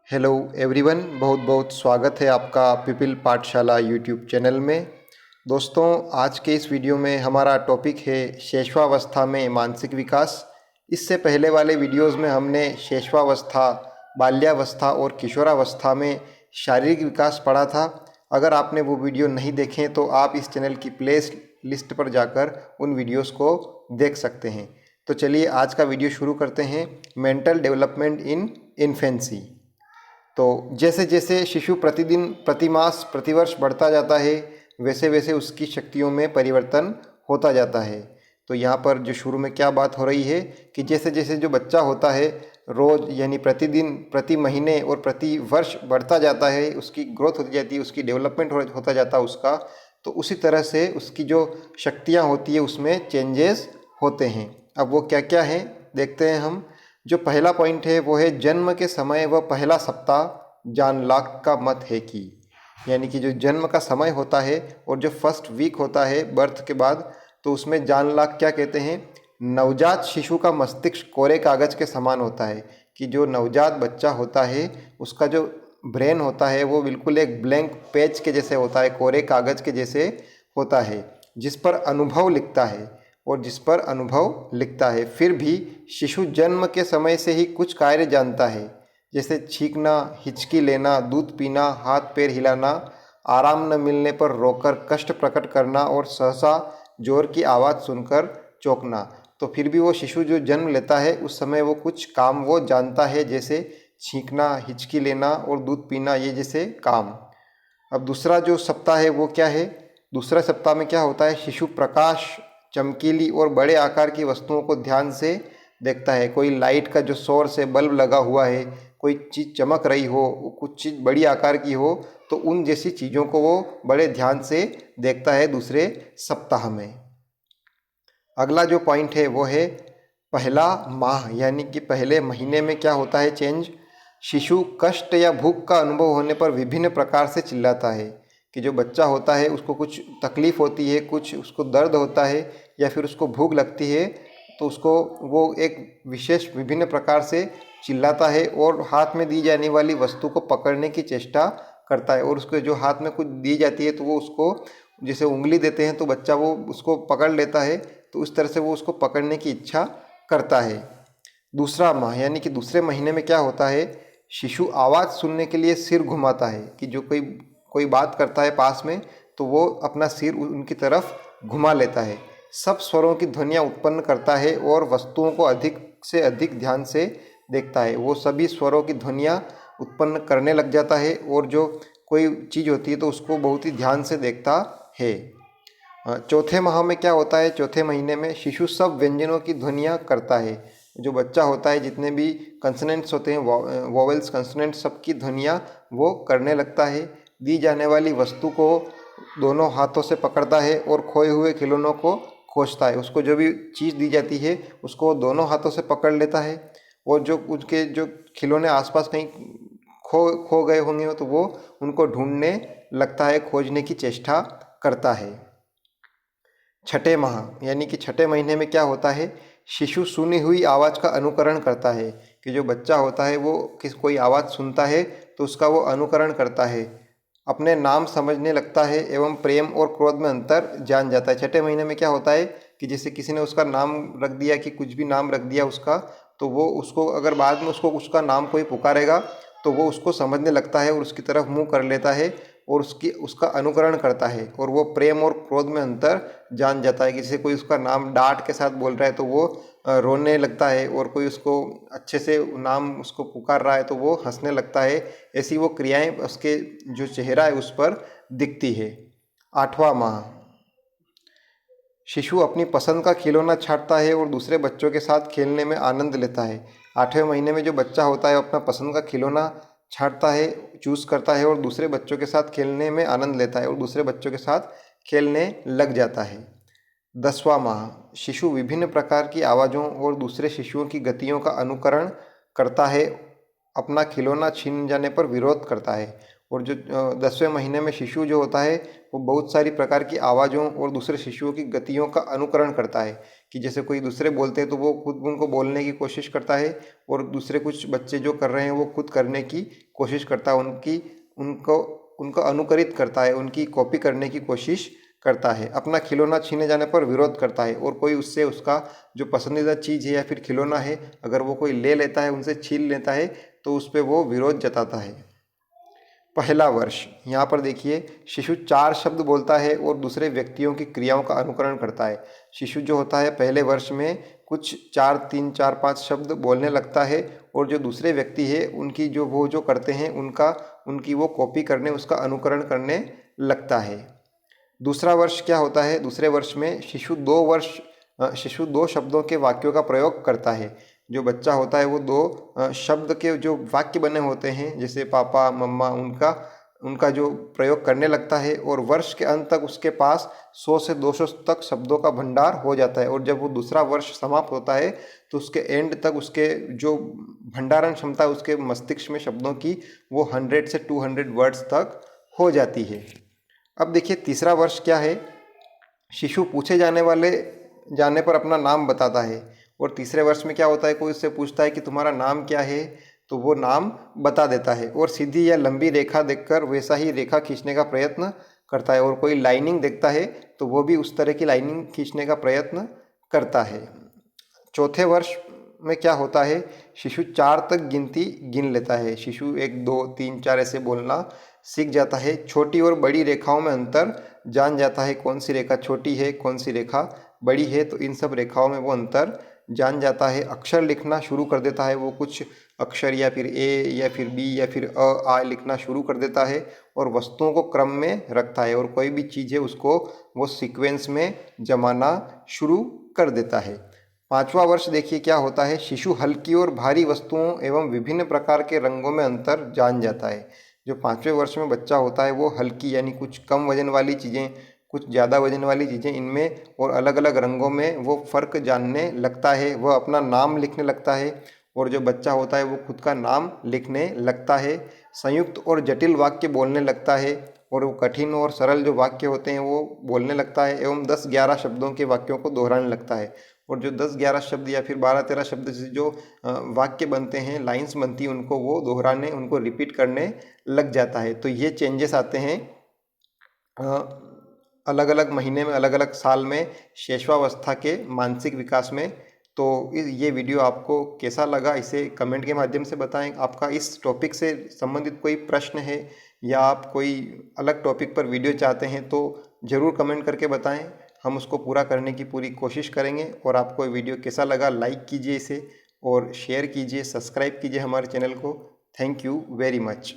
Hello everyone, बहुत बहुत स्वागत है आपका पिपिल पाठशाला यूट्यूब चैनल में। दोस्तों, आज के इस वीडियो में हमारा टॉपिक है शैशवावस्था में मानसिक विकास। इससे पहले वाले वीडियोस में हमने शैशवावस्था, बाल्यावस्था और किशोरावस्था में शारीरिक विकास पढ़ा था। अगर आपने वो वीडियो नहीं देखे तो आप इस चैनल की प्ले लिस्ट पर जाकर उन वीडियोस को देख सकते हैं। तो चलिए आज का वीडियो शुरू करते हैं। Mental development in infancy. तो जैसे जैसे शिशु प्रतिदिन, प्रतिमास, प्रतिवर्ष बढ़ता जाता है, वैसे वैसे उसकी शक्तियों में परिवर्तन होता जाता है। तो यहाँ पर जो शुरू में क्या बात हो रही है कि जैसे जैसे जो बच्चा होता है, रोज़ यानी प्रतिदिन, प्रति महीने और प्रति वर्ष बढ़ता जाता है, उसकी ग्रोथ होती जाती है, उसकी डेवलपमेंट होता जाता है उसका, तो उसी तरह से उसकी जो शक्तियाँ होती है उसमें चेंजेस होते हैं। अब वो क्या क्या हैं देखते हैं हम। जो पहला पॉइंट है वो है जन्म के समय व पहला सप्ताह जान लाख का मत है कि, यानी कि जो जन्म का समय होता है और जो फर्स्ट वीक होता है बर्थ के बाद, तो उसमें जान लाख क्या कहते हैं, नवजात शिशु का मस्तिष्क कोरे कागज के समान होता है। कि जो नवजात बच्चा होता है उसका जो ब्रेन होता है वो बिल्कुल एक ब्लैंक पेज के जैसे होता है, कोरे कागज के जैसे होता है, जिस पर अनुभव लिखता है और जिस पर अनुभव लिखता है। फिर भी शिशु जन्म के समय से ही कुछ कार्य जानता है, जैसे छींकना, हिचकी लेना, दूध पीना, हाथ पैर हिलाना, आराम न मिलने पर रोकर कष्ट प्रकट करना और सहसा जोर की आवाज़ सुनकर चौंकना। तो फिर भी वो शिशु जो जन्म लेता है उस समय वो कुछ काम वो जानता है, जैसे छींकना, हिचकी लेना और दूध पीना, ये जैसे काम। अब दूसरा जो सप्ताह है वो क्या है। दूसरा सप्ताह में क्या होता है, शिशु प्रकाश, चमकीली और बड़े आकार की वस्तुओं को ध्यान से देखता है। कोई लाइट का जो सोर्स है, बल्ब लगा हुआ है, कोई चीज़ चमक रही हो, कुछ चीज़ बड़ी आकार की हो, तो उन जैसी चीज़ों को वो बड़े ध्यान से देखता है दूसरे सप्ताह में। अगला जो पॉइंट है वो है पहला माह, यानी कि पहले महीने में क्या होता है चेंज। शिशु कष्ट या भूख का अनुभव होने पर विभिन्न प्रकार से चिल्लाता है। कि जो बच्चा होता है उसको कुछ तकलीफ़ होती है, कुछ उसको दर्द होता है या फिर उसको भूख लगती है, तो उसको वो एक विशेष विभिन्न प्रकार से चिल्लाता है और हाथ में दी जाने वाली वस्तु को पकड़ने की चेष्टा करता है। और उसको जो हाथ में कुछ दी जाती है तो वो उसको, जैसे उंगली देते हैं तो बच्चा वो उसको पकड़ लेता है, तो उस तरह से वो उसको पकड़ने की इच्छा करता है। दूसरा माह, यानी कि दूसरे महीने में क्या होता है, शिशु आवाज़ सुनने के लिए सिर घुमाता है। कि जो कोई कोई बात करता है पास में, तो वो अपना सिर उनकी तरफ घुमा लेता है। सब स्वरों की ध्वनियाँ उत्पन्न करता है और वस्तुओं को अधिक से अधिक ध्यान से देखता है। वो सभी स्वरों की ध्वनियाँ उत्पन्न करने लग जाता है और जो कोई चीज़ होती है तो उसको बहुत ही ध्यान से देखता है। चौथे माह में क्या होता है, चौथे महीने में शिशु सब व्यंजनों की ध्वनियाँ करता है। जो बच्चा होता है, जितने भी कंसोनेंट्स होते हैं, वोवेल्स, कंसोनेंट्स, सबकी ध्वनियाँ वो करने लगता है। दी जाने वाली वस्तु को दोनों हाथों से पकड़ता है और खोए हुए खिलौनों को खोजता है। उसको जो भी चीज़ दी जाती है उसको दोनों हाथों से पकड़ लेता है और जो उसके जो खिलौने आसपास कहीं खो खो गए होंगे तो वो उनको ढूंढने लगता है, खोजने की चेष्टा करता है। छठे माह, यानी कि छठे महीने में क्या होता है, शिशु सुनी हुई आवाज़ का अनुकरण करता है। कि जो बच्चा होता है वो कोई आवाज़ सुनता है तो उसका वो अनुकरण करता है, अपने नाम समझने लगता है एवं प्रेम और क्रोध में अंतर जान जाता है। छठे महीने में क्या होता है कि जैसे किसी ने उसका नाम रख दिया, कि कुछ भी नाम रख दिया उसका, तो वो उसको अगर बाद में उसको उसका नाम कोई पुकारेगा तो वो उसको समझने लगता है और उसकी तरफ मुंह कर लेता है और उसका अनुकरण करता है। और वो प्रेम और क्रोध में अंतर जान जाता है। कि जैसे कोई उसका नाम डांट के साथ बोल रहा है तो वो रोने लगता है, और कोई उसको अच्छे से नाम उसको पुकार रहा है तो वो हंसने लगता है। ऐसी वो क्रियाएं उसके जो चेहरा है उस पर दिखती है। आठवां माह, शिशु अपनी पसंद का खिलौना छांटता है और दूसरे बच्चों के साथ खेलने में आनंद लेता है। आठवें महीने में जो बच्चा होता है अपना पसंद का खिलौना छांटता है, चूज़ करता है और दूसरे बच्चों के साथ खेलने में आनंद लेता है और दूसरे बच्चों के साथ खेलने लग जाता है। 10वां माह, शिशु विभिन्न प्रकार की आवाज़ों और दूसरे शिशुओं की गतियों का अनुकरण करता है, अपना खिलौना छीन जाने पर विरोध करता है। और जो 10वें महीने में शिशु जो होता है वो बहुत सारी प्रकार की आवाज़ों और दूसरे शिशुओं की गतियों का अनुकरण करता है, कि जैसे कोई दूसरे बोलते हैं तो वो खुद उनको बोलने की कोशिश करता है, और दूसरे कुछ बच्चे जो कर रहे हैं वो खुद करने की कोशिश करता है, उनको अनुकरित करता है, उनकी कॉपी करने की कोशिश करता है। अपना खिलौना छीने जाने पर विरोध करता है, और कोई उससे उसका जो पसंदीदा चीज़ है या फिर खिलौना है अगर वो कोई ले लेता है, उनसे छीन लेता है, तो उस पर वो विरोध जताता है। पहला वर्ष, यहाँ पर देखिए शिशु 4 शब्द बोलता है और दूसरे व्यक्तियों की क्रियाओं का अनुकरण करता है। शिशु जो होता है पहले वर्ष में कुछ 4, 3, 4, 5 शब्द बोलने लगता है, और जो दूसरे व्यक्ति है उनकी जो करते हैं उनकी वो कॉपी करने, उसका अनुकरण करने लगता है। दूसरा वर्ष क्या होता है, दूसरे वर्ष में शिशु 2 शब्दों के वाक्यों का प्रयोग करता है। जो बच्चा होता है वो 2 शब्द के जो वाक्य बने होते हैं, जैसे पापा मम्मा, उनका जो प्रयोग करने लगता है, और वर्ष के अंत तक उसके पास 100 से 200 तक शब्दों का भंडार हो जाता है। और जब वो दूसरा वर्ष समाप्त होता है तो उसके एंड तक उसके जो भंडारण क्षमता है उसके मस्तिष्क में शब्दों की, वो 100 से 200 वर्ड्स तक हो जाती है। अब देखिए तीसरा वर्ष क्या है, शिशु पूछे जाने पर अपना नाम बताता है। और तीसरे वर्ष में क्या होता है, कोई उससे पूछता है कि तुम्हारा नाम क्या है, तो वो नाम बता देता है, और सीधी या लंबी रेखा देखकर वैसा ही रेखा खींचने का प्रयत्न करता है। और कोई लाइनिंग देखता है तो वो भी उस तरह की लाइनिंग खींचने का प्रयत्न करता है। चौथे वर्ष में क्या होता है, शिशु 4 तक गिनती गिन लेता है। शिशु 1, 2, 3, 4 ऐसे बोलना सीख जाता है। छोटी और बड़ी रेखाओं में अंतर जान जाता है, कौन सी रेखा छोटी है, कौन सी रेखा बड़ी है, तो इन सब रेखाओं में वो अंतर जान जाता है। अक्षर लिखना शुरू कर देता है, वो कुछ अक्षर या फिर ए या फिर बी या फिर अ आ लिखना शुरू कर देता है, और वस्तुओं को क्रम में रखता है, और कोई भी चीज़ है उसको वो सीक्वेंस में जमाना शुरू कर देता है। 5वां वर्ष देखिए क्या होता है, शिशु हल्की और भारी वस्तुओं एवं विभिन्न प्रकार के रंगों में अंतर जान जाता है। जो 5वें वर्ष में बच्चा होता है वो हल्की यानी कुछ कम वजन वाली चीज़ें, कुछ ज़्यादा वजन वाली चीज़ें, इनमें और अलग अलग रंगों में वो फ़र्क जानने लगता है। वह अपना नाम लिखने लगता है, और जो बच्चा होता है वो खुद का नाम लिखने लगता है। संयुक्त और जटिल वाक्य बोलने लगता है, और वो कठिन और सरल जो वाक्य होते हैं वो बोलने लगता है, एवं 10-11 शब्दों के वाक्यों को दोहराने लगता है। और जो 10-11 शब्द या फिर 12-13 शब्द से जो वाक्य बनते हैं, लाइंस बनती हैं, उनको वो दोहराने, उनको रिपीट करने लग जाता है। तो ये चेंजेस आते हैं अलग अलग महीने में, अलग अलग साल में शैशवावस्था के मानसिक विकास में। तो ये वीडियो आपको कैसा लगा, इसे कमेंट के माध्यम से बताएं। आपका इस टॉपिक से संबंधित कोई प्रश्न है या आप कोई अलग टॉपिक पर वीडियो चाहते हैं तो ज़रूर कमेंट करके बताएं, हम उसको पूरा करने की पूरी कोशिश करेंगे। और आपको वीडियो कैसा लगा लाइक कीजिए इसे, और शेयर कीजिए, सब्सक्राइब कीजिए हमारे चैनल को। Thank you very much.